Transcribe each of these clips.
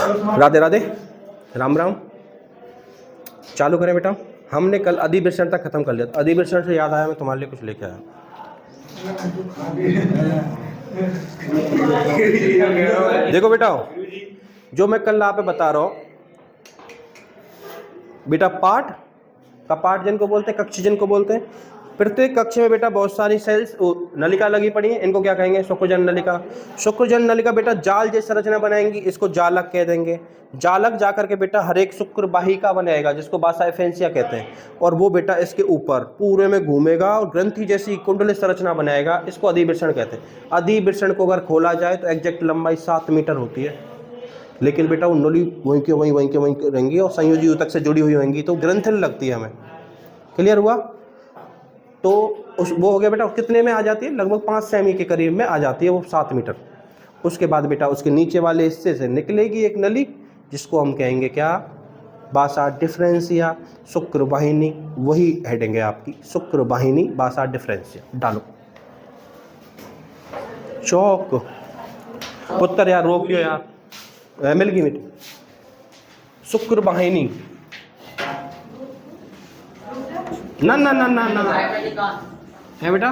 राधे राधे, राम राम। चालू करें बेटा। हमने कल अधिवेशन तक खत्म कर लिया। अधिवेशन से याद आया, मैं तुम्हारे लिए कुछ लेके आया। देखो बेटा, जो मैं कल आप पे बता रहा हूं बेटा, पाठ का पाठ जिनको बोलते हैं, कक्ष जिनको बोलते हैं, प्रत्येक कक्ष में बेटा बहुत सारी सेल्स नलिका लगी पड़ी है। इनको क्या कहेंगे? शुक्रजन नलिका। शुक्रजन नलिका बेटा जाल जैसी संरचना बनाएंगी, इसको जालक कह देंगे। जालक जाकर के बेटा हर एक शुक्र वाहिका बनाएगा, जिसको बासा एफेंसिया कहते हैं, और वो बेटा इसके ऊपर पूरे में घूमेगा और ग्रंथि जैसी कुंडली संरचना बनाएगा। इसको अधिवृषण कहते हैं। अधिवृषण को अगर खोला जाए तो एग्जैक्ट लंबाई 7 मीटर होती है, लेकिन बेटा वो नली वहीं के वहीं रहेंगी और संयोजी ऊतक से जुड़ी हुई होंगी, तो ग्रंथन लगती है हमें। क्लियर हुआ? तो वो हो गया बेटा। कितने में आ जाती है? लगभग 5 सेमी के करीब में आ जाती है वो 7 मीटर। उसके बाद बेटा उसके नीचे वाले हिस्से से निकलेगी एक नली, जिसको हम कहेंगे क्या? बासा डिफरेंसिया, शुक्र वाहिनी। वही हेडिंग है आपकी, शुक्र वाहिनी बासा डिफरेंसिया। डालो चौक। उत्तर यार, रोक लियो यार, मिल गई मिट्टी। शुक्र वाहिनी। ना ना ना ना ना है बेटा।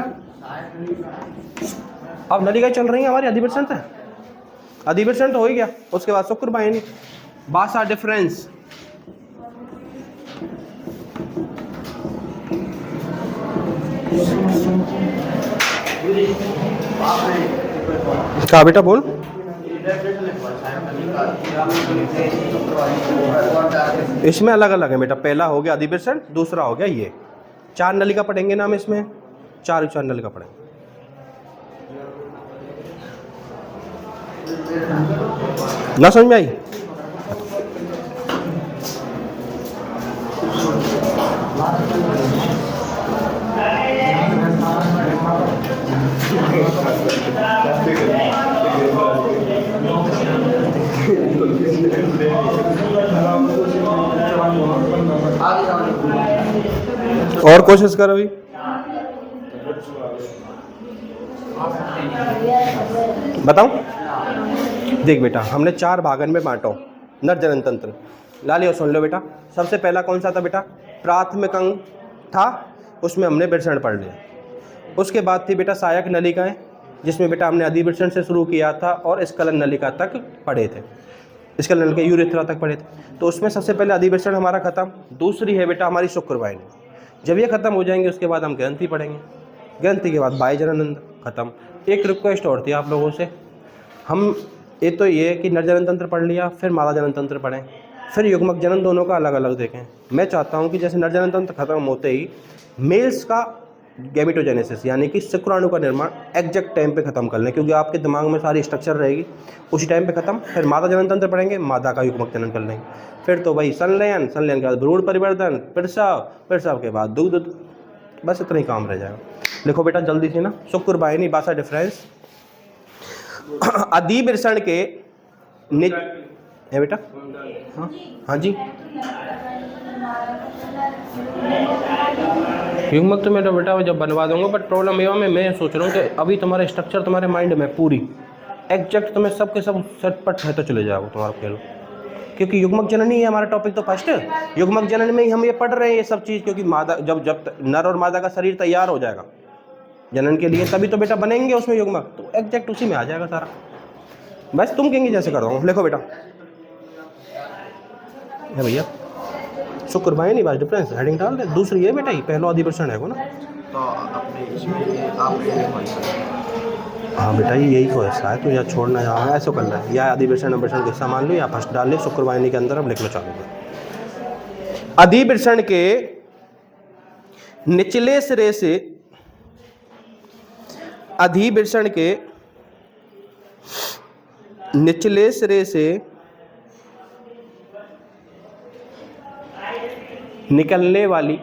अब नलिका चल रही है हमारी। अधिवेशन से अधिवेशन तो हो ही गया। उसके बाद शुक्र वाहिनी बासा डिफरेंस। क्या बेटा बोल? इसमें अलग अलग है बेटा। पहला हो गया अधिवेशन, दूसरा हो गया ये। 4 नलिका पढ़ेंगे ना हम इसमें, 4 नलिका पढ़ेंगे। ना समझ में आई? और कोशिश करो अभी। बताऊं? देख बेटा, हमने 4 भागन में बांटो नर जनन तंत्र। ला लियो, सुन लो बेटा। सबसे पहला कौन सा था बेटा? प्राथमिक अंग था, उसमें हमने वृषण पढ़ लिया। उसके बाद थी बेटा सहायक नलिकाएं, जिसमें बेटा हमने अधिवृषण से शुरू किया था और स्खलन नलिका तक पढ़े थे। स्खलन नलिका यूरेथ्रा तक पढ़े थे। तो उसमें सबसे पहले अधिवृषण हमारा खत्म। दूसरी है बेटा हमारी शुक्र वाहिनी। जब ये खत्म हो जाएंगे उसके बाद हम ग्रंथि पढ़ेंगे। ग्रंथि के बाद बाह्य जनन खत्म। एक रिक्वेस्ट और थी आप लोगों से, हम एक तो ये कि नर जनन तंत्र पढ़ लिया, फिर मादा जनन तंत्र पढ़ें, फिर युग्मक जनन, दोनों का अलग अलग देखें। मैं चाहता हूँ कि जैसे नर जनन तंत्र खत्म होते ही मेल्स का गैमेटोजेनेसिस यानी कि शुक्राणु का निर्माण एग्जैक्ट टाइम पे खत्म कर लें, क्योंकि आपके दिमाग में सारी स्ट्रक्चर रहेगी उसी टाइम पे खत्म। फिर मादा जनन तंत्र पढ़ेंगे, मादा का युग्मक जनन कर लेंगे। फिर तो भाई संलयन, संलयन के बाद भ्रूण परिवर्तन, प्रसव, प्रसव के बाद दुग्ध। बस इतना ही काम रह जाएगा। लिखो बेटा जल्दी से ना। शुक्र वाहिनी बासा डिफरेंस। अधिवृषण के है बेटा। हाँ हाँ जी, युग्मक तो मेरा बेटा जब बनवा दूंगा, बट प्रॉब्लम ये है, मैं सोच रहा हूँ कि अभी तुम्हारा स्ट्रक्चर तुम्हारे माइंड में पूरी एग्जैक्ट तुम्हें सब के सब सटपट है तो चले जाओ तुम्हारा खेल, क्योंकि युग्मक जननी है हमारा टॉपिक तो फर्स्ट। युग्मक जनन में ही हम ये पढ़ रहे हैं ये सब चीज़, क्योंकि मादा जब नर और मादा का शरीर तैयार हो जाएगा जनन के लिए, तभी तो बेटा बनेंगे उसमें युग्मक, तो एग्जैक्ट उसी में आ जाएगा सारा। बस तुम कहेंगे जैसे कर रहा हूँ। लिखो बेटा है भैया, शुक्र वाहिनी बासा डिफरेंस हेडिंग डाल दे। दूसरी है बेटा, ही पहला अधिवृषण है को ना, तो अपने इसमें आप हाँ बेटा यही तो ऐसा है, तो या छोड़ना या ऐसा करना है, या अधिवृषण अवृषण के हिस्सा मान लो या फर्स्ट डाल लो। शुक्र वाहिनी के अंदर अब लिख लो चालू कर। अधिवृषण के निचले सिरे से, अधिवृषण के निचले सिरे से निकलने वाली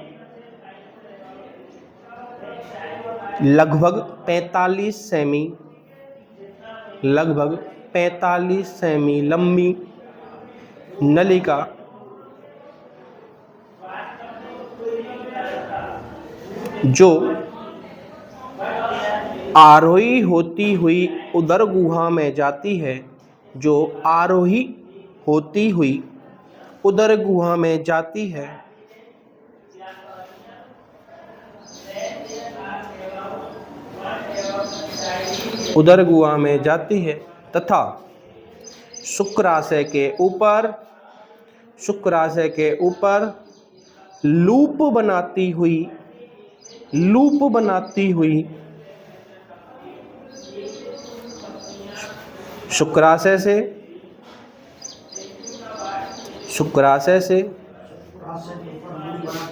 लगभग 45 सेमी, लगभग 45 सेमी लंबी नलिका जो आरोही होती हुई उदर गुहा में जाती है, जो आरोही होती हुई उदर गुहा में जाती है। उदर गुहा में जाती है तथा शुक्राशय के ऊपर लूप बनाती हुई शुक्राशय से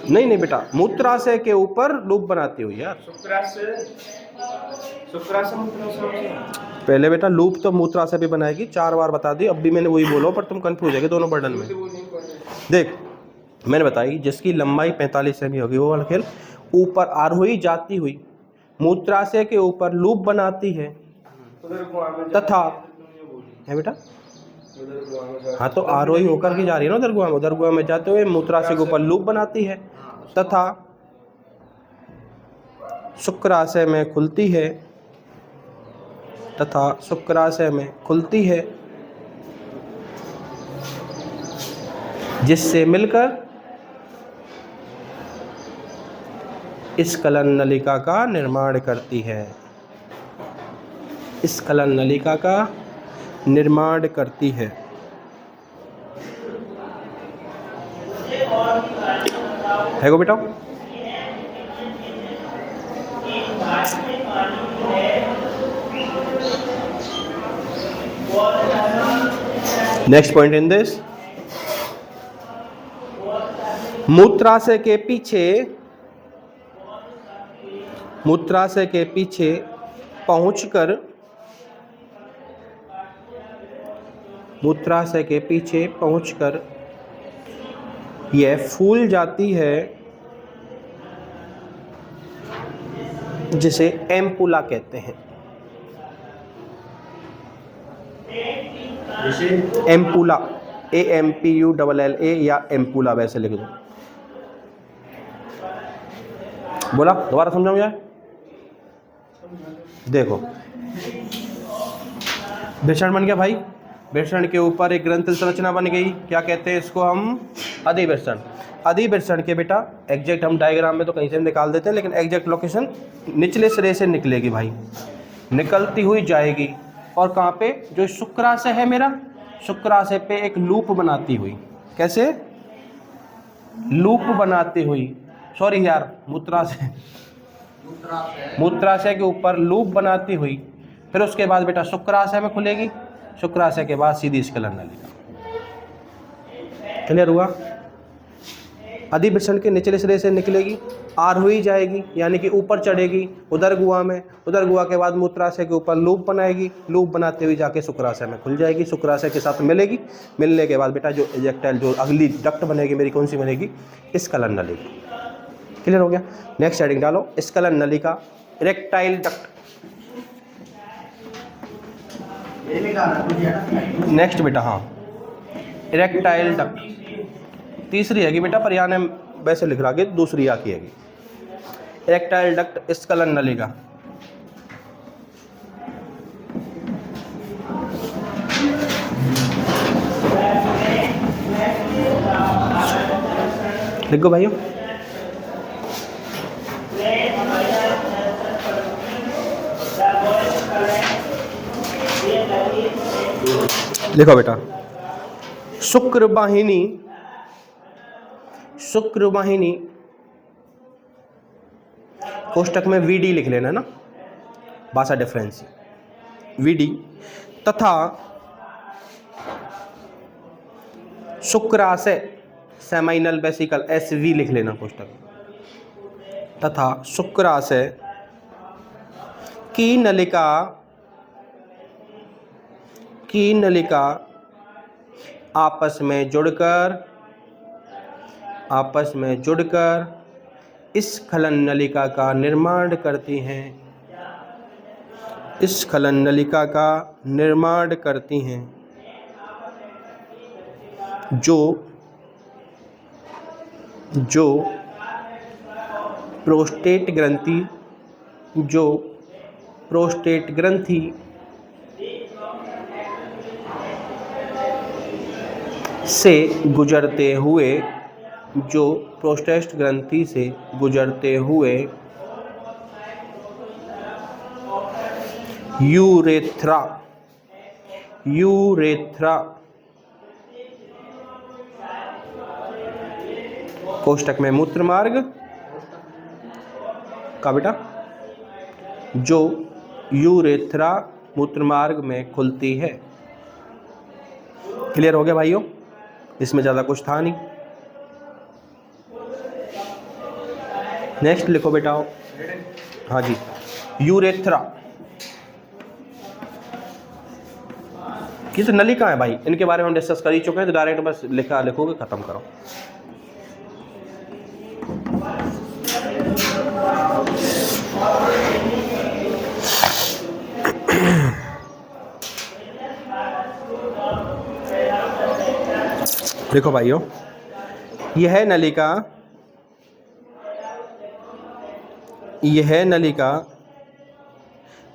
नहीं बेटा, मूत्राशय के ऊपर लूप बनाती हुई यार। पहले बेटा लूप तो मूत्राशय भी बनाएगी, 4 बार बता दी, अब भी मैंने वही बोला पर तुम कंफ्यूज हो जाएगे दोनों वर्डन में। देख मैंने बताई जिसकी लंबाई 45 सेमी होगी वो वाला खेल। ऊपर आरोही जाती हुई मूत्राशय के ऊपर लूप बनाती है तथा, है बेटा हाँ तो आरोही होकर के जा रही है ना उदर गुहा में जाते हुए मूत्राशय के ऊपर लूप बनाती है तथा शुक्राशय में खुलती है जिससे मिलकर स्खलन नलिका का निर्माण करती है। स्खलन नलिका का निर्माण करती है। है गो बेटा। नेक्स्ट पॉइंट इन दिस, मूत्राशय के पीछे पहुंचकर यह फूल जाती है जिसे एम्पुला कहते हैं। एम्पुला AMPULLA या एम्पुला वैसे लिख दो। बोला दोबारा समझाऊं यार। देखो वृषण बन गया भाई, वृषण के ऊपर एक ग्रंथि संरचना बन गई, क्या कहते हैं इसको हम, अधिवृषण। अधिवृषण के बेटा एग्जैक्ट हम डायग्राम में तो कहीं से निकाल देते हैं, लेकिन एग्जैक्ट लोकेशन निचले सिरे से निकलेगी भाई, निकलती हुई जाएगी और कहाँ पे, जो शुक्राशय है मेरा, शुक्राशय पे एक लूप बनाती हुई, कैसे लूप बनाती हुई, सॉरी यार मूत्राशय के ऊपर लूप बनाती हुई, फिर उसके बाद बेटा शुक्राशय में खुलेगी, शुक्राशय के बाद सीधी स्खलन नलिका। क्लियर हुआ। अधिवृषण के निचले सिरे से निकलेगी, आरोही जाएगी यानी कि ऊपर चढ़ेगी उदर गुहा में, उदर गुहा के बाद मूत्राशय के ऊपर लूप बनाएगी, लूप बनाते हुए जाके शुक्राशय में खुल जाएगी, शुक्राशय के साथ मिलेगी, मिलने के बाद बेटा जो इजेक्टाइल जो अगली डक्ट बनेगी मेरी, कौन सी बनेगी, स्खलन नलिका। क्लियर हो गया। नेक्स्ट हेडिंग डालो, स्खलन नलिका, इरेक्टाइल डक्ट। नेक्स्ट बेटा हाँ, इरेक्टाइल डक्ट तीसरी हैगी बेटा, पर यहाँ ने वैसे लिख रहा है दूसरी आ की हैगी। इरेक्टाइल डक्ट स्खलन नलिका, लिखो भाइयों। लिखो बेटा, शुक्रवाहिनी कोष्टक में VD लिख लेना ना, भाषा डिफरेंस VD, तथा शुक्राशय सेमाइनल वेसिकल SV लिख लेना कोष्टक, तथा शुक्राशय की नलिका आपस में जुड़कर स्खलन नलिका का निर्माण करती हैं, स्खलन नलिका का निर्माण करती हैं, जो प्रोस्टेट ग्रंथि से गुजरते हुए, जो प्रोस्टेट ग्रंथि से गुजरते हुए यूरेथ्रा, यूरेथ्रा कोष्ठक में मूत्र मार्ग का बेटा, जो यूरेथ्रा मूत्र मार्ग में खुलती है। क्लियर हो गया भाइयों? इसमें ज़्यादा कुछ था नहीं। नेक्स्ट लिखो बेटा। हाँ जी, यूरेथ्रा किस नलिका है भाई, इनके बारे में हम डिस्कस कर ही चुके हैं, तो डायरेक्ट बस लिखा लिखोगे, खत्म करो। देखो भाइयों, यह नलिका, यह नलिका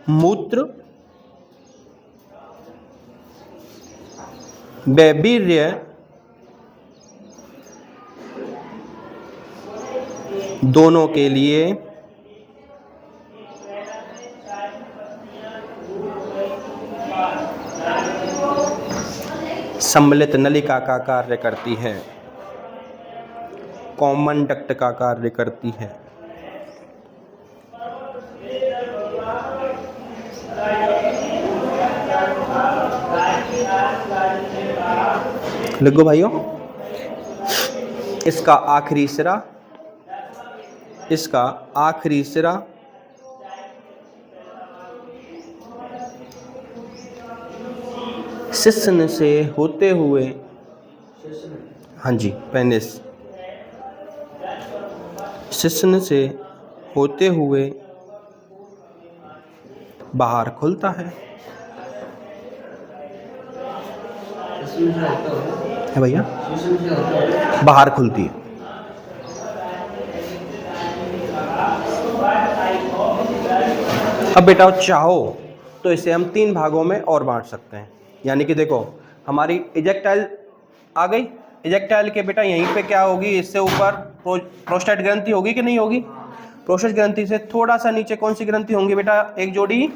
मूत्र व वीर्य दोनों के लिए सम्मिलित नलिका का कार्य करती है, कॉमन डक्ट का कार्य करती है। लिखो भाइयों, इसका आखिरी सिरा, इसका आखिरी सिरा शिश्न से होते हुए, हाँ जी पेनिस, शिश्न से होते हुए बाहर खुलता है भैया, बाहर खुलती है। अब बेटा चाहो तो इसे हम 3 भागों में और बांट सकते हैं। यानी कि देखो, हमारी इजेक्टाइल आ गई, इजेक्टाइल के बेटा यहीं पे क्या होगी, इससे ऊपर प्रोस्टेट ग्रंथि होगी कि नहीं होगी? प्रोस्टेट ग्रंथि से थोड़ा सा नीचे कौन सी ग्रंथि होंगी बेटा? एक जोड़ी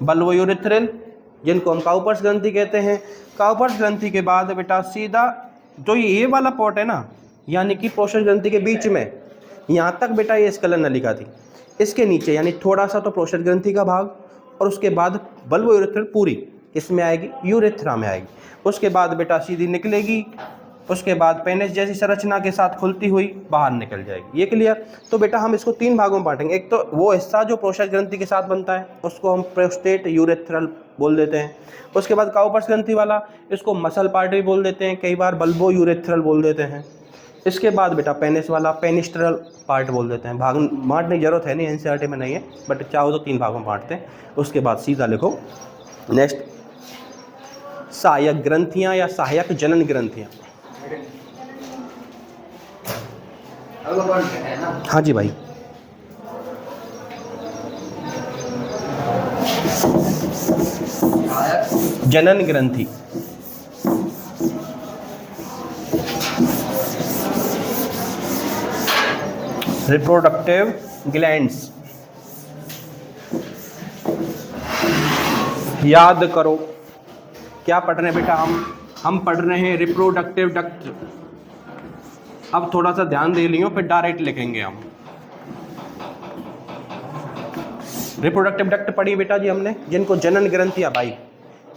बल्बोयूरेथ्रल, जिनको हम काउपर्स ग्रंथि कहते हैं। काउपर्स ग्रंथि के बाद बेटा सीधा जो ये वाला पोर्ट है ना, यानी कि प्रोस्टेट ग्रंथि के बीच में, यहाँ तक बेटा ये स्कलन नलिका थी। इसके नीचे यानी थोड़ा सा तो प्रोस्टेट ग्रंथि का भाग, और उसके बाद बल्बोयूरेथ्रल पूरी इसमें आएगी, यूरेथ्रा में आएगी। उसके बाद बेटा सीधी निकलेगी, उसके बाद पेनिस जैसी संरचना के साथ खुलती हुई बाहर निकल जाएगी। ये क्लियर? तो बेटा हम इसको 3 भागों में बांटेंगे। एक तो वो हिस्सा जो प्रोस्टेट ग्रंथि के साथ बनता है, उसको हम प्रोस्टेट यूरेथ्रल बोल देते हैं। उसके बाद काउपर्स ग्रंथि वाला, इसको मसल पार्ट भी बोल देते हैं, कई बार बल्बो यूरेथ्रल बोल देते हैं। इसके बाद बेटा पेनिस वाला पेनिस्ट्रल पार्ट बोल देते हैं। भाग बांटने की जरूरत है नहीं, एनसीईआरटी में नहीं है, बट चाहो तो 3 भागों में बांटते हैं। उसके बाद सीधा लिखो नेक्स्ट, सहायक ग्रंथियां या सहायक जनन ग्रंथियां। हाँ जी भाई, जनन ग्रंथि, रिप्रोडक्टिव ग्लैंड्स। याद करो क्या पढ़ रहे हैं बेटा? हम पढ़ रहे हैं रिप्रोडक्टिव डक्ट। अब थोड़ा सा ध्यान दे लियो, फिर डायरेक्ट लिखेंगे हम। रिप्रोडक्टिव डक्ट पढ़ी बेटा जी हमने, जिनको जनन ग्रंथियाँ भाई,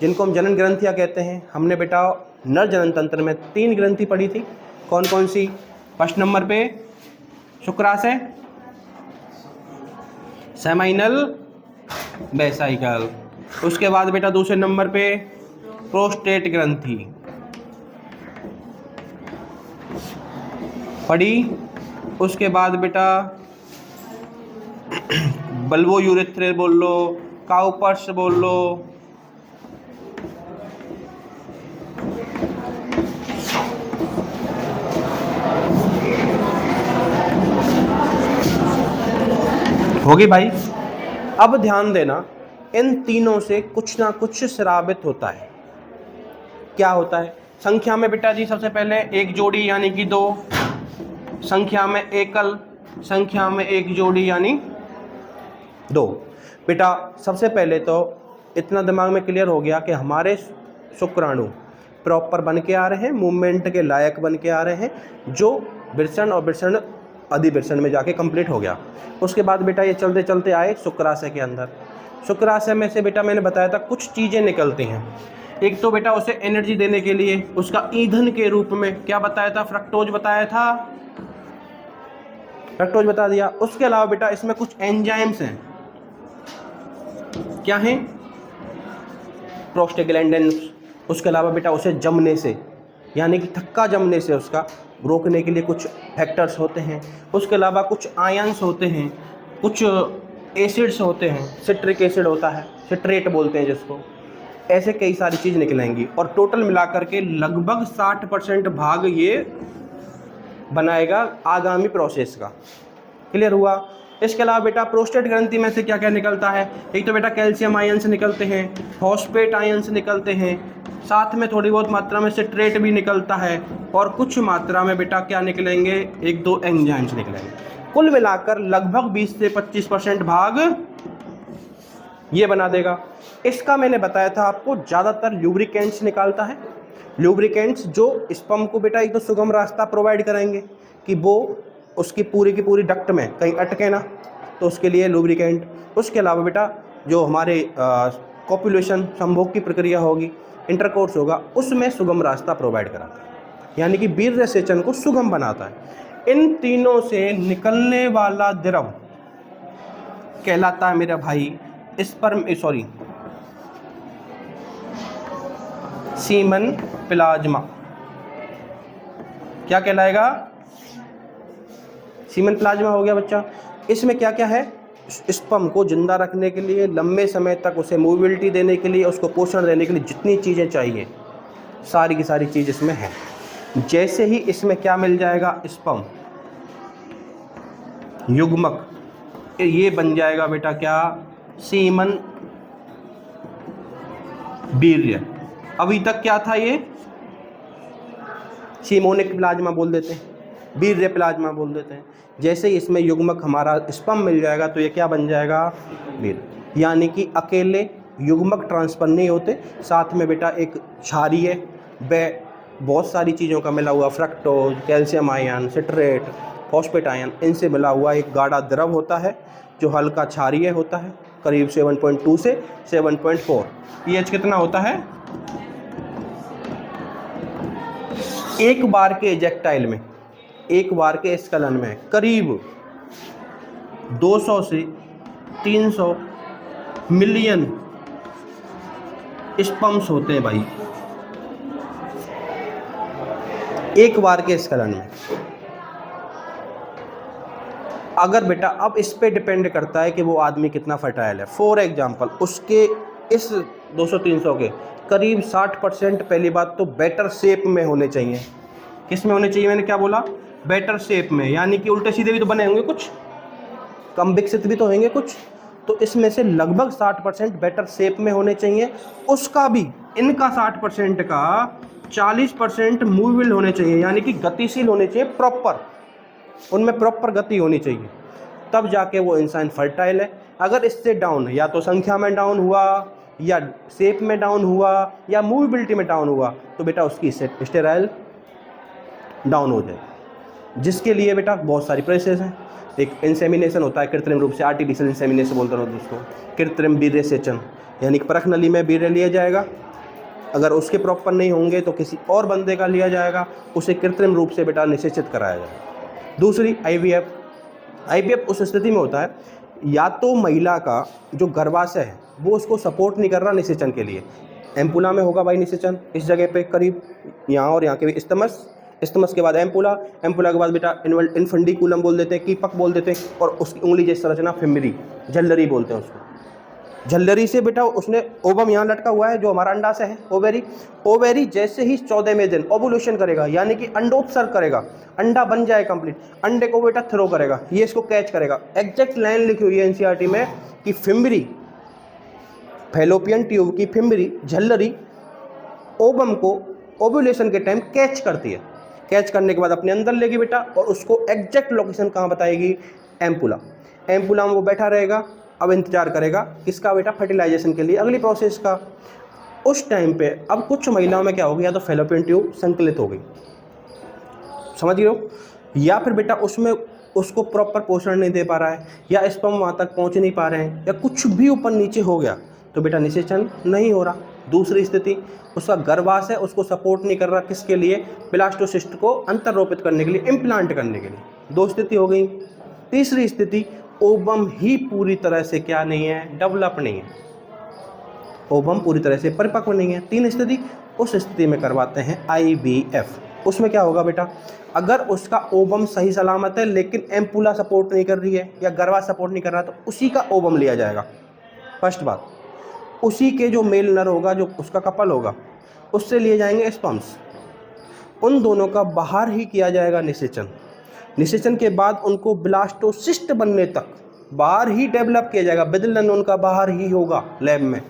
जिनको हम जनन ग्रंथियाँ कहते हैं। हमने बेटा नर जनन तंत्र में 3 ग्रंथि पढ़ी थी। कौन कौन सी? फर्स्ट नंबर पे शुक्राशय, सेमाइनल, वेसाइकल। उसके बाद बेटा दूसरे नंबर पे प्रोस्टेट ग्रंथि पढ़ी। उसके बाद बेटा बल्बोयूरेथ्रल बोल लो, काउपर्स बोल लो, होगी भाई। अब ध्यान देना, इन तीनों से कुछ ना कुछ स्रावित होता है। क्या होता है? संख्या में बेटा जी सबसे पहले एक जोड़ी यानी कि 2, संख्या में एकल, संख्या में एक जोड़ी यानी 2। बेटा सबसे पहले तो इतना दिमाग में क्लियर हो गया कि हमारे शुक्राणु प्रॉपर बन के आ रहे हैं, मूवमेंट के लायक बन के आ रहे हैं, जो वृषण और वृषण अधिवृषण में जाके कंप्लीट हो गया। उसके बाद बेटा ये चलते चलते आए शुक्राशय के अंदर। शुक्राशय में से बेटा मैंने बताया था कुछ चीज़ें निकलती हैं। एक तो बेटा उसे एनर्जी देने के लिए उसका ईंधन के रूप में क्या बताया था, फ्रक्टोज बताया था, फ्रक्टोज बता दिया। उसके अलावा बेटा इसमें कुछ एंजाइम्स हैं, क्या हैं, प्रोस्टाग्लैंडिन्स। उसके अलावा बेटा उसे जमने से यानी कि थक्का जमने से उसका रोकने के लिए कुछ फैक्टर्स होते हैं। उसके अलावा कुछ आयंस होते हैं, कुछ एसिड्स होते हैं, सिट्रिक एसिड होता है, सिट्रेट बोलते हैं जिसको। ऐसे कई सारी चीज़ निकलेंगी और टोटल मिलाकर के लगभग 60% भाग ये बनाएगा आगामी प्रोसेस का। क्लियर हुआ। इसके अलावा बेटा प्रोस्टेट ग्रंथि में से क्या क्या निकलता है, एक तो बेटा कैल्शियम आयंस निकलते हैं, फॉस्फेट आयंस निकलते हैं, साथ में थोड़ी बहुत मात्रा में सिट्रेट भी निकलता है और कुछ मात्रा में बेटा क्या निकलेंगे, 1-2 एंजाइम्स निकलेंगे। कुल मिलाकर लगभग 20 से 25% भाग ये बना देगा। इसका मैंने बताया था आपको ज़्यादातर ल्यूब्रिकेंट्स निकालता है। ल्यूब्रिकेंट्स जो स्पर्म को बेटा एक तो सुगम रास्ता प्रोवाइड करेंगे कि वो उसकी पूरी की पूरी डक्ट में कहीं अटके ना, तो उसके लिए लुब्रिकेंट। उसके अलावा बेटा जो हमारे कॉपुलेशन संभोग की प्रक्रिया होगी, इंटरकोर्स होगा, उसमें सुगम रास्ता प्रोवाइड कराता है, यानी कि वीर्य सेचन को सुगम बनाता है। इन तीनों से निकलने वाला द्रव कहलाता है मेरा भाई सीमन प्लाज्मा। क्या कहलाएगा, सीमन प्लाज्मा हो गया बच्चा। इसमें क्या क्या है, स्पर्म को जिंदा रखने के लिए, लंबे समय तक उसे मोबिलिटी देने के लिए, उसको पोषण देने के लिए जितनी चीज़ें चाहिए सारी की सारी चीज़ इसमें है। जैसे ही इसमें क्या मिल जाएगा, स्पर्म युग्मक, ये बन जाएगा बेटा क्या, सीमन वीर्य। अभी तक क्या था, ये सीमोनिक प्लाज्मा बोल देते हैं, वीर्य प्लाज्मा बोल देते हैं। जैसे ही इसमें युग्मक हमारा स्पर्म मिल जाएगा तो ये क्या बन जाएगा, वीर्य। यानी कि अकेले युग्मक ट्रांसफर नहीं होते, साथ में बेटा एक क्षारीय व बहुत सारी चीज़ों का मिला हुआ, fructose, calcium ion, citrate, phosphate ion, इनसे मिला हुआ एक गाढ़ा द्रव होता है जो हल्का क्षारीय होता है, करीब 7.2 से 7.4 pH कितना होता है। एक बार के इजेक्टाइल में, एक बार के स्खलन में करीब 200 से 300 मिलियन स्पर्म्स होते हैं भाई, एक बार के स्खलन में। अगर बेटा अब इस पे डिपेंड करता है कि वो आदमी कितना फर्टाइल है। फॉर एग्जांपल उसके इस 200-300 के करीब 60% पहली बात तो बेटर शेप में होने चाहिए। किस में होने चाहिए, मैंने क्या बोला, बेटर शेप में, यानी कि उल्टे सीधे भी तो बने होंगे कुछ, कम विकसित भी तो होंगे कुछ, तो इसमें से लगभग 60% बेटर शेप में होने चाहिए। उसका भी, इनका 60% का 40% मूवेबल होने चाहिए, यानी कि गतिशील होने चाहिए, प्रॉपर, उनमें प्रॉपर गति होनी चाहिए, तब जाके वो इंसान फर्टाइल है। अगर इससे डाउन, या तो संख्या में डाउन हुआ, या शेप में डाउन हुआ, या मूवेबिलिटी में डाउन हुआ, तो बेटा उसकी स्टेराइल डाउन हो जाए, जिसके लिए बेटा बहुत सारी प्रोसेस हैं। एक इंसेमिनेशन होता है कृत्रिम रूप से, आर्टिफिशियल इंसेमिनेशन बोलते हैं दोस्तों, कृत्रिम वीर्य सेचन, यानी कि परख नली में वीर्य लिया जाएगा, अगर उसके प्रॉपर नहीं होंगे तो किसी और बंदे का लिया जाएगा, उसे कृत्रिम रूप से बेटा निषेचित कराया जाएगा। दूसरी आईवीएफ उस स्थिति में होता है या तो महिला का जो गर्भाशय है वो उसको सपोर्ट नहीं कर रहा निषेचन के लिए, एम्पुला में होगा भाई निषेचन, इस जगह पे करीब यहाँ और यहाँ के इस्तमस के बाद एम्पुला के बाद बेटा इन्फंडिकुलम बोल देते हैं, कीपक बोल देते हैं, और उसकी उंगली जैसी संरचना फिमरी, झल्लरी बोलते हैं उसको। झल्लरी से बेटा उसने ओवम यहाँ लटका हुआ है जो हमारा अंडाशय है, ओवेरी जैसे ही 14वें दिन ओवुलेशन करेगा, यानी कि अंडोत्सर्ग करेगा, अंडा बन जाए कंप्लीट, अंडे को बेटा थ्रो करेगा, ये इसको कैच करेगा। एग्जैक्ट लाइन लिखी हुई है एनसीईआरटी में कि फिमरी, फैलोपियन ट्यूब की फिमरी, झल्लरी ओवम को ओव्यूलेशन के टाइम कैच करती है। कैच करने के बाद अपने अंदर लेगी बेटा और उसको एग्जैक्ट लोकेशन कहाँ बताएगी, एम्पुला। एम्पुला में वो बैठा रहेगा, अब इंतजार करेगा किसका बेटा, फर्टिलाइजेशन के लिए, अगली प्रोसेस का। उस टाइम पे अब कुछ महिलाओं में क्या हो गया, तो फैलोपियन ट्यूब संकलित हो गई, समझ गए हो, या फिर बेटा उसमें उसको प्रॉपर पोषण नहीं दे पा रहा है, या स्पर्म वहाँ तक पहुँच नहीं पा रहे हैं, या कुछ भी ऊपर नीचे हो गया तो बेटा निषेचन नहीं हो रहा। दूसरी स्थिति, उसका गर्भाशय उसको सपोर्ट नहीं कर रहा, किसके लिए, ब्लास्टोसिस्ट को अंतर्रोपित करने के लिए, इम्प्लांट करने के लिए। 2 स्थिति हो गई। तीसरी स्थिति, ओवम ही पूरी तरह से क्या नहीं है, डेवलप नहीं है, ओवम पूरी तरह से परिपक्व नहीं है। 3 स्थिति, उस स्थिति में करवाते हैं IVF। उसमें क्या होगा बेटा, अगर उसका ओवम सही सलामत है लेकिन एम्पुला सपोर्ट नहीं कर रही है या गर्भाशय सपोर्ट नहीं कर रहा, तो उसी का ओवम लिया जाएगा। फर्स्ट बात, उसी के जो मेल नर होगा, जो उसका कपल होगा, उससे लिए जाएंगे स्पर्म्स, उन दोनों का बाहर ही किया जाएगा निषेचन। निषेचन के बाद उनको ब्लास्टोसिस्ट बनने तक बाहर ही डेवलप किया जाएगा, विदलन उनका बाहर ही होगा लैब में।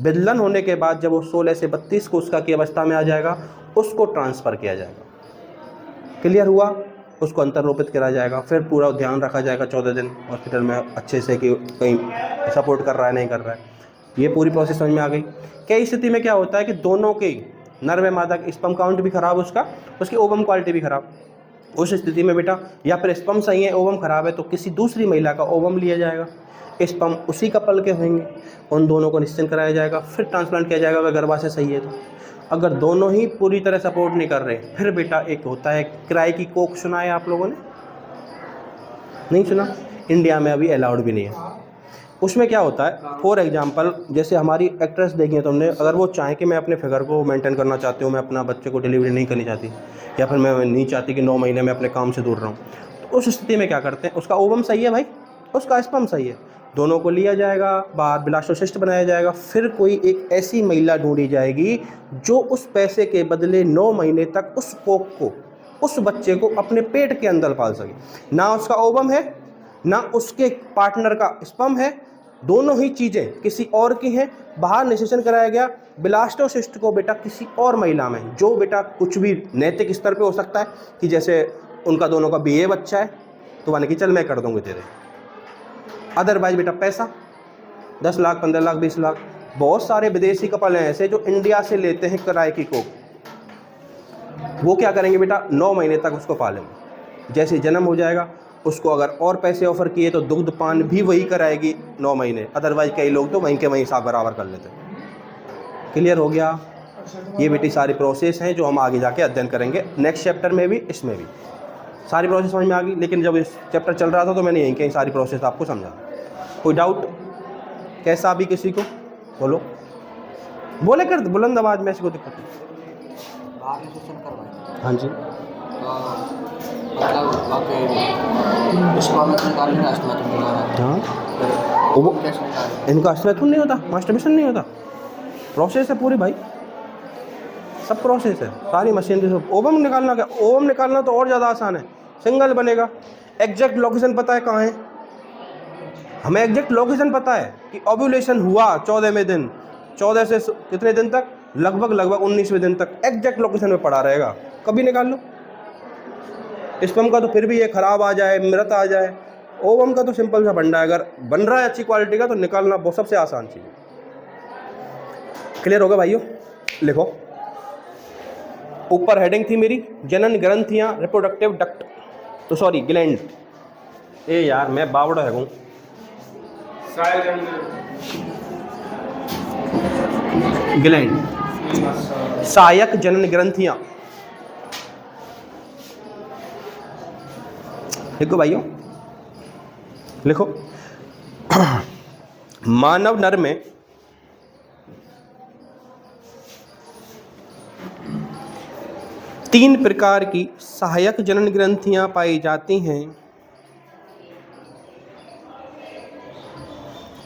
विदलन होने के बाद जब वो 16 से 32 कोशिका की अवस्था में आ जाएगा, उसको ट्रांसफ़र किया जाएगा। क्लियर हुआ, उसको अंतर्रोपित करा जाएगा, फिर पूरा ध्यान रखा जाएगा 14 दिन हॉस्पिटल में अच्छे से कि कहीं सपोर्ट कर रहा है नहीं कर रहा है। ये पूरी प्रोसेस समझ में आ गई। कई स्थिति में क्या होता है कि दोनों के नर व मादा का स्पर्म काउंट भी खराब, उसकी ओवम क्वालिटी भी खराब। उस स्थिति में बेटा या फिर स्पर्म सही है, ओवम खराब है, तो किसी दूसरी महिला का ओवम लिया जाएगा, स्पर्म उसी कपल के होंगे, उन दोनों को निश्चय कराया जाएगा, फिर ट्रांसप्लांट किया जाएगा अगर गर्भाशय सही है तो। अगर दोनों ही पूरी तरह सपोर्ट नहीं कर रहे, फिर बेटा एक होता है किराए की कोख, सुना है आप लोगों ने, नहीं सुना, इंडिया में अभी अलाउड भी नहीं है। उसमें क्या होता है, फॉर एग्जांपल जैसे हमारी एक्ट्रेस देखी है तुमने, अगर वो चाहे कि मैं अपने फिगर को मेंटेन करना चाहती हूँ, मैं अपना बच्चे को डिलीवरी नहीं करनी चाहती, या फिर मैं नहीं चाहती कि 9 महीने में अपने काम से दूर रहूँ, तो उस स्थिति में क्या करते हैं, उसका ओवम सही है भाई, उसका स्पर्म सही है, दोनों को लिया जाएगा, बाहर ब्लास्टोसिस्ट बनाया जाएगा, फिर कोई एक ऐसी महिला ढूंढी जाएगी जो उस पैसे के बदले 9 महीने तक उस कोख को, उस बच्चे को अपने पेट के अंदर पाल सके। ना उसका ओवम है, ना उसके पार्टनर का स्पर्म है, दोनों ही चीज़ें किसी और की हैं, बाहर निषेचन कराया गया, ब्लास्टोसिस्ट को बेटा किसी और महिला में, जो बेटा कुछ भी नैतिक स्तर पे हो सकता है कि जैसे उनका दोनों का BA बच्चा है तो माने कि चल मैं कर दूंगी तेरे, अदरवाइज बेटा पैसा 10 लाख 15 लाख 20 लाख। बहुत सारे विदेशी कपल हैं ऐसे जो इंडिया से लेते हैं किराए की कोख, वो क्या करेंगे बेटा 9 महीने तक उसको पालेंगे, जैसे जन्म हो जाएगा उसको अगर और पैसे ऑफर किए तो दुग्ध पान भी वही कराएगी 9 महीने, अदरवाइज कई लोग तो वहीं के वहीं साथ बराबर कर लेते हैं। क्लियर हो गया, ये बेटी सारी प्रोसेस हैं जो हम आगे जाके अध्ययन करेंगे नेक्स्ट चैप्टर में भी, इसमें भी सारी प्रोसेस समझ में आ गई। लेकिन जब इस चैप्टर चल रहा था तो मैंने यहीं कहीं सारी प्रोसेस आपको समझा। कोई डाउट कैसा भी किसी को, बोलो, बोले कर बुलंद आवाज में, ऐसी कोई दिक्कत नहीं। हाँ जी, हाँ वो इनका अस्तित्व नहीं होता, मास्टरबेशन नहीं होता, प्रोसेस है पूरी भाई, सब प्रोसेस है, सारी मशीनरी से। ओवम निकालना क्या, ओवम निकालना तो और ज़्यादा आसान है, सिंगल बनेगा, एग्जैक्ट लोकेशन पता है कहाँ है, हमें एग्जैक्ट लोकेशन पता है कि ओव्यूलेशन हुआ 14वें दिन, 14 से कितने दिन तक, लगभग 19वें दिन तक एग्जैक्ट लोकेशन में पड़ा रहेगा, कभी निकाल लो। स्पर्म का तो फिर भी ये खराब आ जाए, मृत आ जाए, ओवम का तो सिंपल सा बंडा है, अगर बन रहा है अच्छी क्वालिटी का तो निकालना बहुत सबसे आसान चीज़ है। क्लियर होगा भाइयों, लिखो, ऊपर हेडिंग थी मेरी जनन ग्रंथियां, रिप्रोडक्टिव डक्ट, तो सॉरी ग्लैंड, ए यार मैं बावड़ा है हूँ, ग्लैंड, सहायक जनन ग्रंथियां, लिखो भाइयों, लिखो। मानव नर में तीन प्रकार की सहायक जनन ग्रंथियां पाई जाती हैं,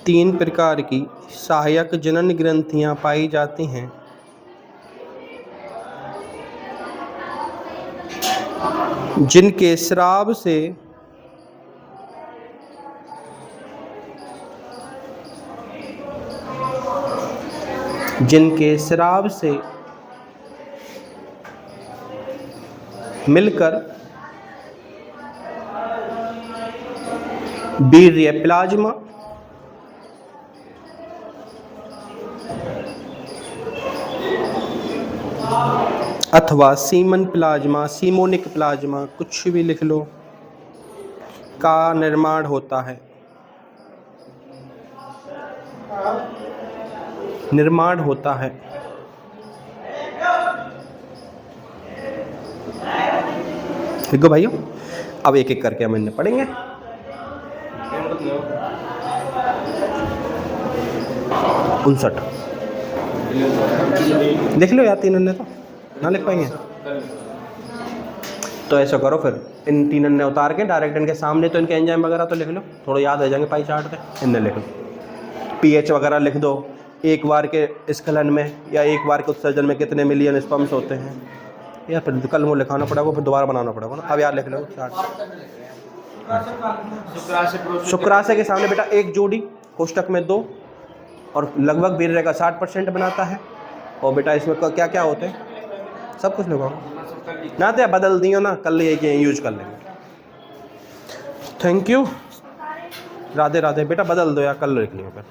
3 प्रकार की सहायक जनन ग्रंथियां पाई जाती हैं, जिनके स्राव से मिलकर वीर्य प्लाज्मा अथवा सीमन प्लाज्मा, सीमोनिक प्लाज्मा, कुछ भी लिख लो, का निर्माण होता है। निर्माण होता है। ठीक है भाइयों, अब एक एक करके हम इन्हें पढ़ेंगे। उनसठ लिख लो यार, तीन अन्य तो ना लिख पाएंगे। तो ऐसा करो फिर, इन तीन अन्य उतार के डायरेक्ट इनके सामने तो इनके एंजाइम वगैरह तो लिख लो, थोड़ा याद आ जाएंगे पाई चार्ट पे। इन्हें लिख लो, पीएच वगैरह लिख दो, एक बार के स्खलन में या एक बार के उत्सर्जन में कितने मिलियन स्पर्म्स होते हैं, या फिर कल वो लिखाना पड़ेगा, फिर दोबारा बनाना पड़ेगा ना। अब यार लिख लो चार्ट। शुक्राशय के सामने बेटा एक जोड़ी, कोष्टक में 2, और लगभग वीर्य का 60% बनाता है। और बेटा इसमें क्या क्या होते हैं, सब कुछ लिखो ना, तो बदल दियो ना, कल ये यूज कर लेंगे। थैंक यू, राधे राधे बेटा, बदल दो यार, कल लिख लियो फिर।